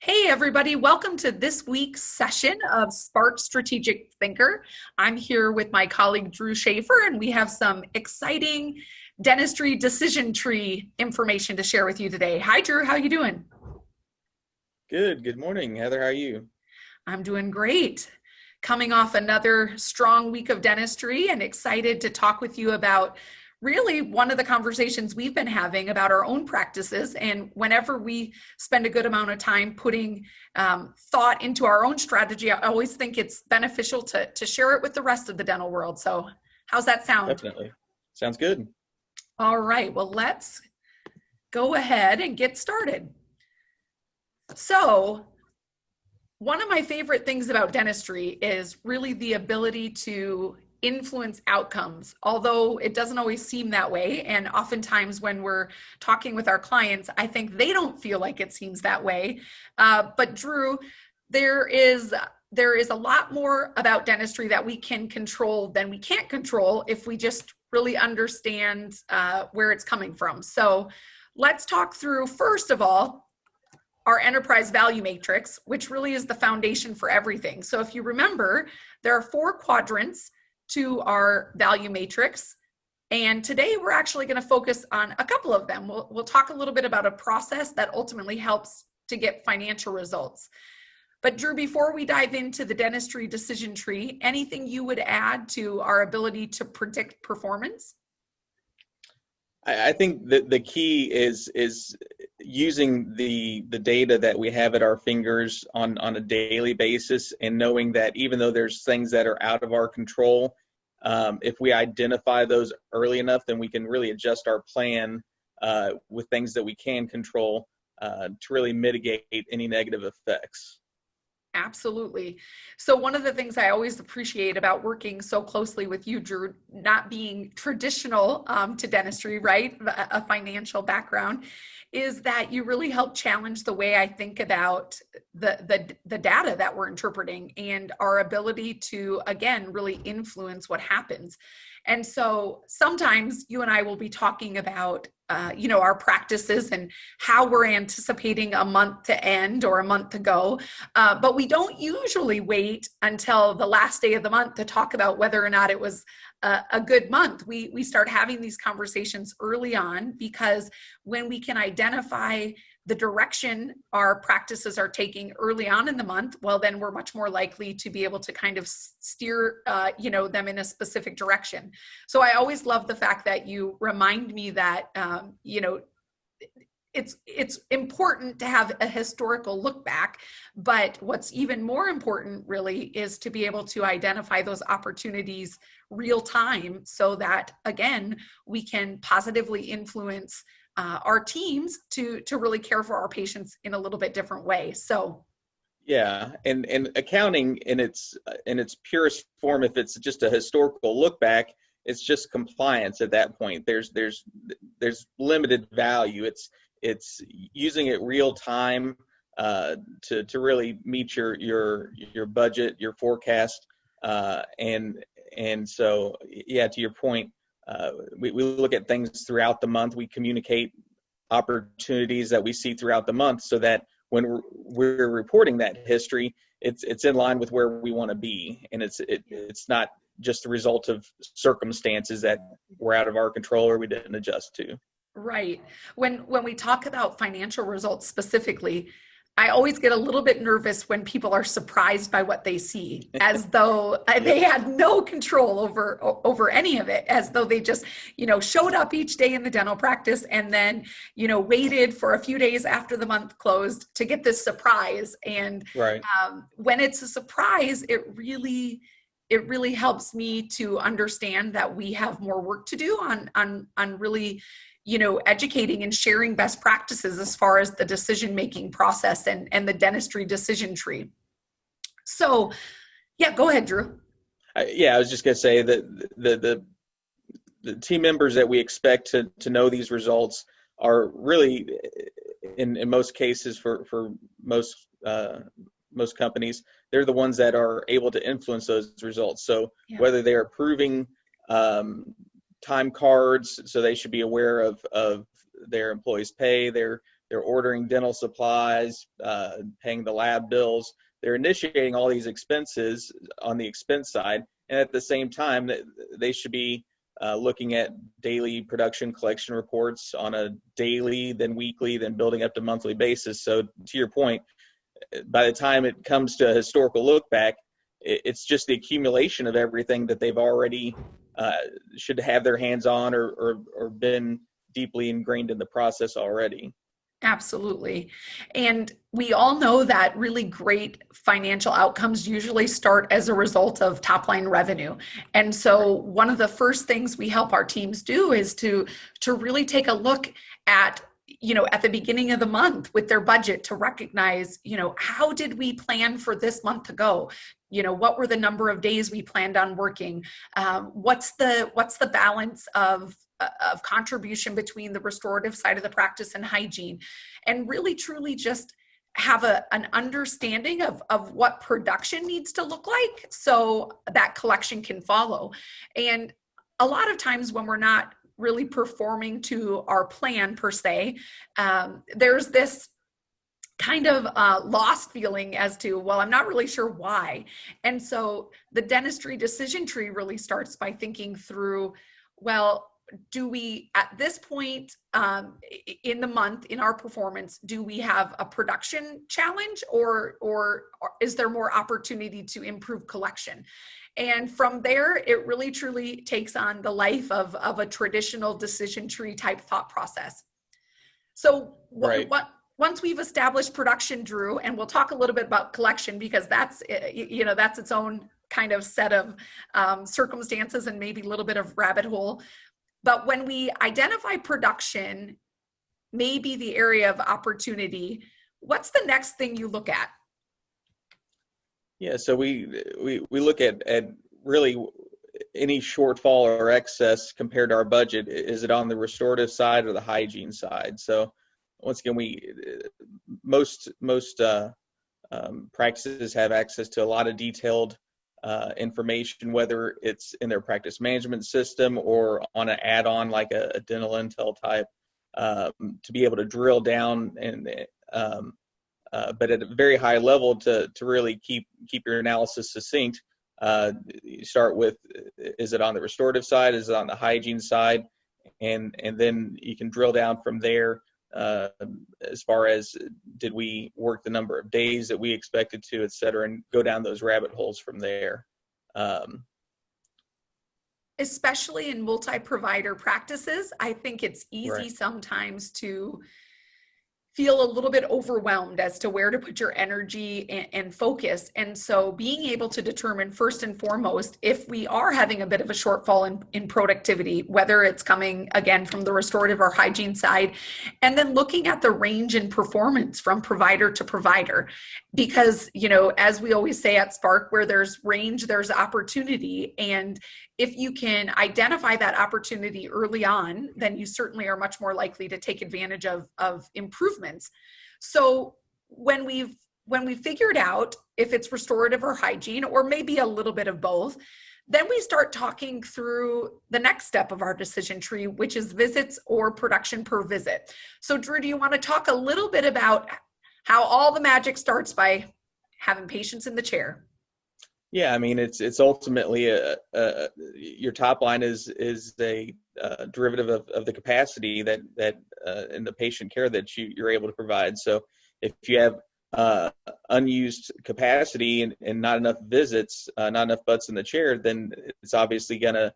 Hey, everybody, welcome to this week's session of Spark Strategic Thinker. I'm here with my colleague Drew Schaefer, and we have some exciting dentistry decision tree information to share with you today. Hi, Drew, how you doing? Good. Good morning, Heather. How are you? I'm doing great. Coming off another strong week of dentistry and excited to talk with you about really one of the conversations we've been having about our own practices. And whenever we spend a good amount of time putting thought into our own strategy, I always think it's beneficial to share it with the rest of the dental world. So how's that sound? Definitely. Sounds good. All right, well, let's go ahead and get started. So one of my favorite things about dentistry is really the ability to influence outcomes, although it doesn't always seem that way. And oftentimes when we're talking with our clients, I think they don't feel like it seems that way. But Drew, there is a lot more about dentistry that we can control than we can't control if we just really understand where it's coming from. So let's talk through, first of all, our enterprise value matrix, which really is the foundation for everything. So if you remember, there are 4 quadrants to our value matrix. And today we're actually going to focus on a couple of them. We'll talk a little bit about a process that ultimately helps to get financial results. But Drew, before we dive into the dentistry decision tree, anything you would add to our ability to predict performance? I think that the key is using the data that we have at our fingers on a daily basis, and knowing that even though there's things that are out of our control, if we identify those early enough, then we can really adjust our plan with things that we can control to really mitigate any negative effects. Absolutely. So one of the things I always appreciate about working so closely with you, Drew, not being traditional to dentistry, right? A financial background, is that you really help challenge the way I think about the data that we're interpreting and our ability to, again, really influence what happens. And so sometimes you and I will be talking about our practices and how we're anticipating a month to end or a month to go. But we don't usually wait until the last day of the month to talk about whether or not it was a good month. We start having these conversations early on, because when we can identify the direction our practices are taking early on in the month, well, then we're much more likely to be able to kind of steer, them in a specific direction. So I always love the fact that you remind me that, it's important to have a historical look back, but what's even more important really is to be able to identify those opportunities real time, so that, again, we can positively influence our teams to really care for our patients in a little bit different way. So Yeah, and accounting in its purest form, if it's just a historical look back, it's just compliance at that point. There's limited value. It's using it real time to really meet your budget, your forecast, and so, yeah, to your point, we look at things throughout the month. We communicate opportunities that we see throughout the month, so that when we're reporting that history, it's in line with where we want to be, and it's not just the result of circumstances that were out of our control or we didn't adjust to. right. When we talk about financial results specifically, I always get a little bit nervous when people are surprised by what they see, as though they Yep. had no control over any of it, as though they just, showed up each day in the dental practice and then, waited for a few days after the month closed to get this surprise. And Right. when it's a surprise, it really helps me to understand that we have more work to do on really educating and sharing best practices as far as the decision-making process and the dentistry decision tree. So yeah, go ahead, Drew. Yeah, I was just going to say that the team members that we expect to know these results are really, in most cases, for most companies, they're the ones that are able to influence those results. So Yeah. whether they're approving time cards, so they should be aware of their employees' pay, their they're ordering dental supplies, paying the lab bills. They're initiating all these expenses on the expense side, and at the same time, they should be looking at daily production collection reports on a daily, then weekly, then building up to monthly basis. So to your point, by the time it comes to a historical look back, it's just the accumulation of everything that they've already should have their hands on or been deeply ingrained in the process already. Absolutely. And we all know that really great financial outcomes usually start as a result of top line revenue. And so one of the first things we help our teams do is to really take a look at at the beginning of the month with their budget to recognize, how did we plan for this month to go? What were the number of days we planned on working? What's the balance of contribution between the restorative side of the practice and hygiene, and really truly just have an understanding of what production needs to look like so that collection can follow. And a lot of times when we're not really performing to our plan per se, there's this kind of lost feeling as to, well, I'm not really sure why. And so the dentistry decision tree really starts by thinking through, well, do we, at this point in the month, in our performance, do we have a production challenge or is there more opportunity to improve collection? And from there, it really truly takes on the life of a traditional decision tree type thought process. So once we've established production, Drew, and we'll talk a little bit about collection because that's its own kind of set of circumstances and maybe a little bit of rabbit hole. But when we identify production, maybe the area of opportunity, what's the next thing you look at? Yeah, so we look at really any shortfall or excess compared to our budget. Is it on the restorative side or the hygiene side? So once again, most practices have access to a lot of detailed information, whether it's in their practice management system or on an add-on like a dental intel type, to be able to drill down and but at a very high level to really keep your analysis succinct. You start with, is it on the restorative side? Is it on the hygiene side? And then you can drill down from there as far as, did we work the number of days that we expected to, et cetera, and go down those rabbit holes from there. Especially in multi-provider practices, I think it's easy Right. sometimes to feel a little bit overwhelmed as to where to put your energy and focus. And so being able to determine first and foremost, if we are having a bit of a shortfall in productivity, whether it's coming again from the restorative or hygiene side, and then looking at the range in performance from provider to provider. Because, as we always say at Spark, where there's range, there's opportunity. And if you can identify that opportunity early on, then you certainly are much more likely to take advantage of improvements. So when we've figured out if it's restorative or hygiene, or maybe a little bit of both, then we start talking through the next step of our decision tree, which is visits or production per visit. So Drew, do you want to talk a little bit about how all the magic starts by having patients in the chair? Yeah, I mean, it's ultimately your top line is a derivative of the capacity that in the patient care that you're able to provide. So if you have unused capacity and not enough visits, not enough butts in the chair, then it's obviously going to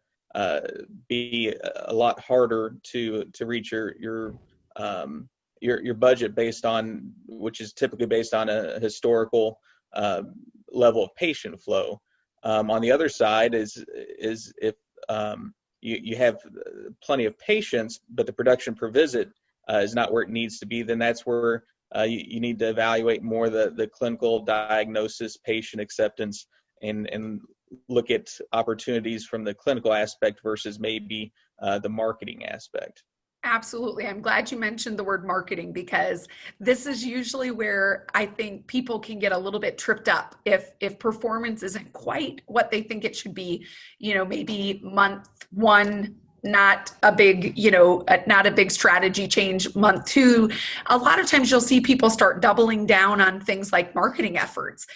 be a lot harder to reach your budget based on, which is typically based on a historical level of patient flow. On the other side is if you have plenty of patients, but the production per visit is not where it needs to be, then that's where you need to evaluate more the clinical diagnosis, patient acceptance, and look at opportunities from the clinical aspect versus maybe the marketing aspect. Absolutely. I'm glad you mentioned the word marketing, because this is usually where I think people can get a little bit tripped up if performance isn't quite what they think it should be, maybe month one, not a big, not a big strategy change. Month 2, a lot of times you'll see people start doubling down on things like marketing efforts,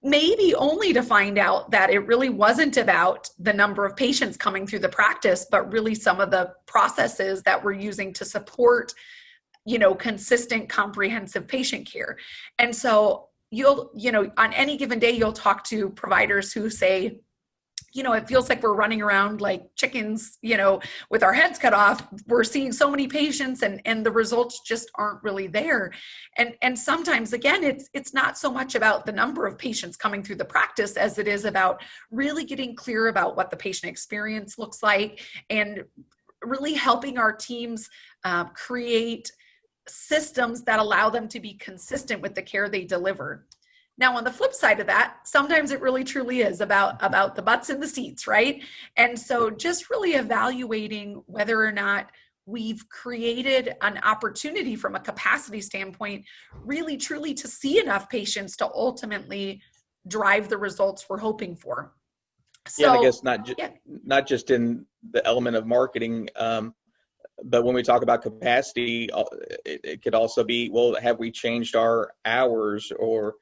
maybe only to find out that it really wasn't about the number of patients coming through the practice, but really some of the processes that we're using to support, consistent, comprehensive patient care. And so you'll, on any given day, you'll talk to providers who say, it feels like we're running around like chickens, with our heads cut off. We're seeing so many patients and the results just aren't really there. And sometimes, again, it's not so much about the number of patients coming through the practice as it is about really getting clear about what the patient experience looks like and really helping our teams create systems that allow them to be consistent with the care they deliver. Now, on the flip side of that, sometimes it really truly is about the butts in the seats, right? And so just really evaluating whether or not we've created an opportunity from a capacity standpoint, really truly to see enough patients to ultimately drive the results we're hoping for. So, yeah, I guess not just in the element of marketing, but when we talk about capacity, it could also be, well, have we changed our hours or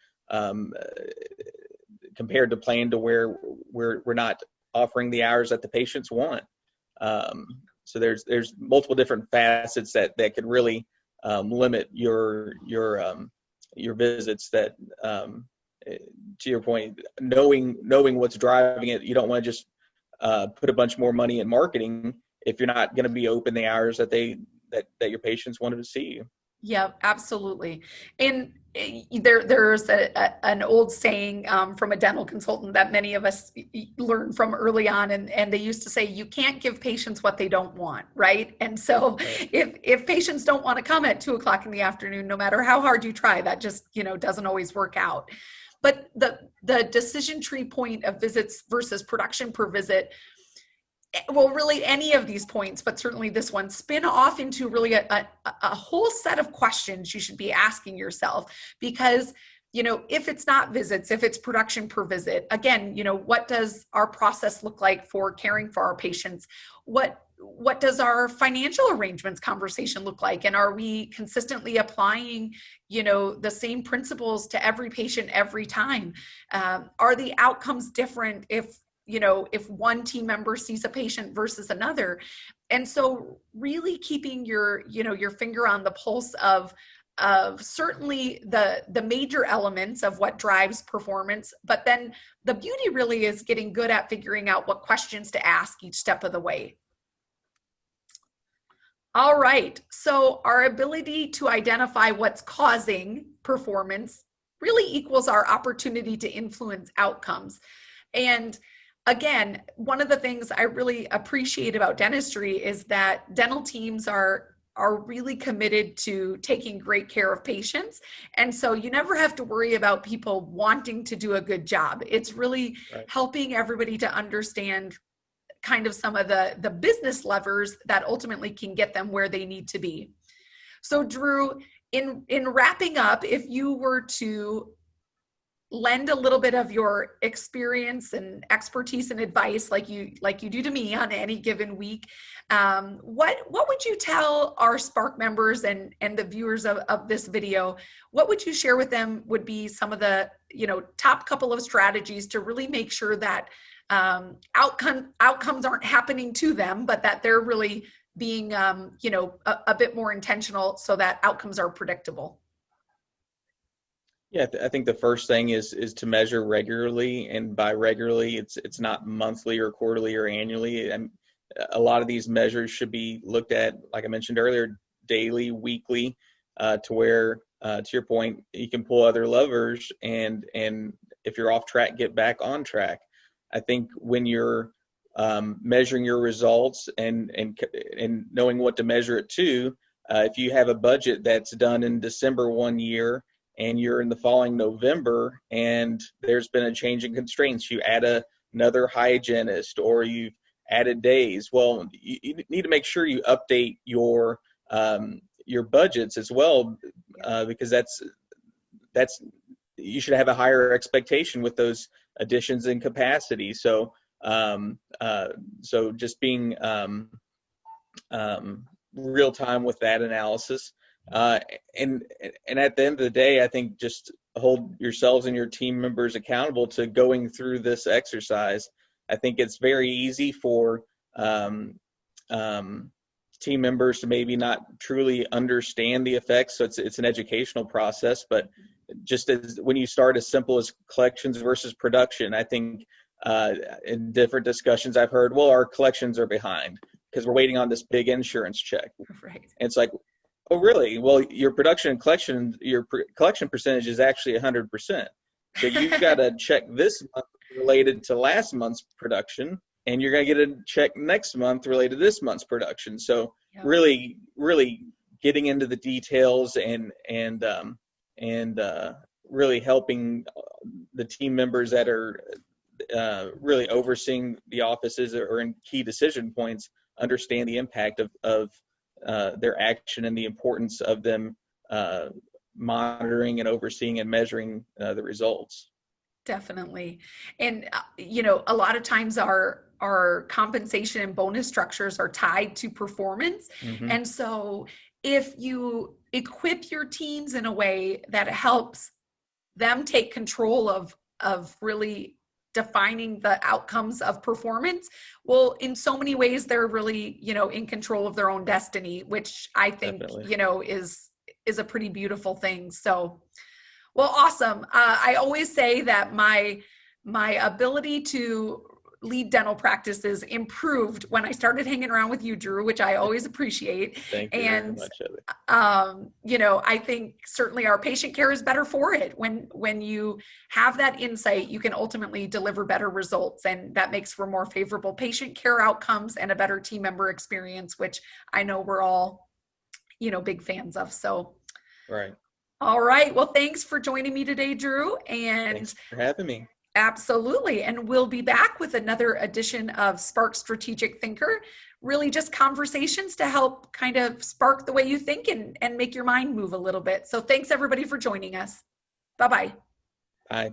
compared to plan to where we're not offering the hours that the patients want. So there's multiple different facets that could really limit your visits. That to your point, knowing what's driving it, you don't want to just put a bunch more money in marketing if you're not going to be open the hours that that your patients wanted to see you. Yeah, absolutely. And there's an old saying from a dental consultant that many of us learned from early on, and they used to say, you can't give patients what they don't want, right? And so if patients don't want to come at 2:00 in the afternoon, no matter how hard you try, that just, doesn't always work out. But the decision tree point of visits versus production per visit, well, really any of these points, but certainly this one, spin off into really a whole set of questions you should be asking yourself. Because, if it's not visits, if it's production per visit, again, what does our process look like for caring for our patients? What does our financial arrangements conversation look like? And are we consistently applying, the same principles to every patient every time? Are the outcomes different if one team member sees a patient versus another? And so really keeping your finger on the pulse of certainly the major elements of what drives performance, but then the beauty really is getting good at figuring out what questions to ask each step of the way. All right, so our ability to identify what's causing performance really equals our opportunity to influence outcomes. And again, one of the things I really appreciate about dentistry is that dental teams are really committed to taking great care of patients. And so you never have to worry about people wanting to do a good job. It's really helping everybody to understand kind of some of the business levers that ultimately can get them where they need to be. So Drew, in wrapping up, if you were to lend a little bit of your experience and expertise and advice like you do to me on any given week, what would you tell our Spark members and the viewers of this video? What would you share with them would be some of the top couple of strategies to really make sure that outcomes aren't happening to them, but that they're really being a bit more intentional so that outcomes are predictable? Yeah, I think the first thing is to measure regularly, and by regularly, it's not monthly or quarterly or annually. And a lot of these measures should be looked at, like I mentioned earlier, daily, weekly, to where, to your point, you can pull other levers, and if you're off track, get back on track. I think when you're measuring your results and knowing what to measure it to, if you have a budget that's done in December one year, and you're in the following November, and there's been a change in constraints, you add another hygienist, or you've added days. Well, you need to make sure you update your budgets as well, because that's you should have a higher expectation with those additions in capacity. So just being real time with that analysis. And at the end of the day, I think just hold yourselves and your team members accountable to going through this exercise. I think it's very easy for team members to maybe not truly understand the effects. So it's an educational process, but just as when you start as simple as collections versus production, I think in different discussions I've heard, well, our collections are behind because we're waiting on this big insurance check. Right. And it's like, oh, really? Well, your production and collection, collection percentage is actually 100%. So you've got to check this month related to last month's production, and you're going to get a check next month related to this month's production. So really, really getting into the details and really helping the team members that are really overseeing the offices or in key decision points understand the impact of their action and the importance of them monitoring and overseeing and measuring the results. Definitely. And, a lot of times our compensation and bonus structures are tied to performance. Mm-hmm. And so if you equip your teams in a way that helps them take control of really defining the outcomes of performance, well, in so many ways, they're really, in control of their own destiny, which I think, Definitely. is a pretty beautiful thing. So, well, awesome. I always say that my ability to lead dental practices improved when I started hanging around with you, Drew, which I always appreciate. Thank you very much, Heather. I think certainly our patient care is better for it. When you have that insight, you can ultimately deliver better results, and that makes for more favorable patient care outcomes and a better team member experience, which I know we're all, big fans of. So, Right. All right. Well, thanks for joining me today, Drew. And thanks for having me. Absolutely. And we'll be back with another edition of Spark Strategic Thinker, really just conversations to help kind of spark the way you think and make your mind move a little bit. So thanks everybody for joining us. Bye-bye. Bye.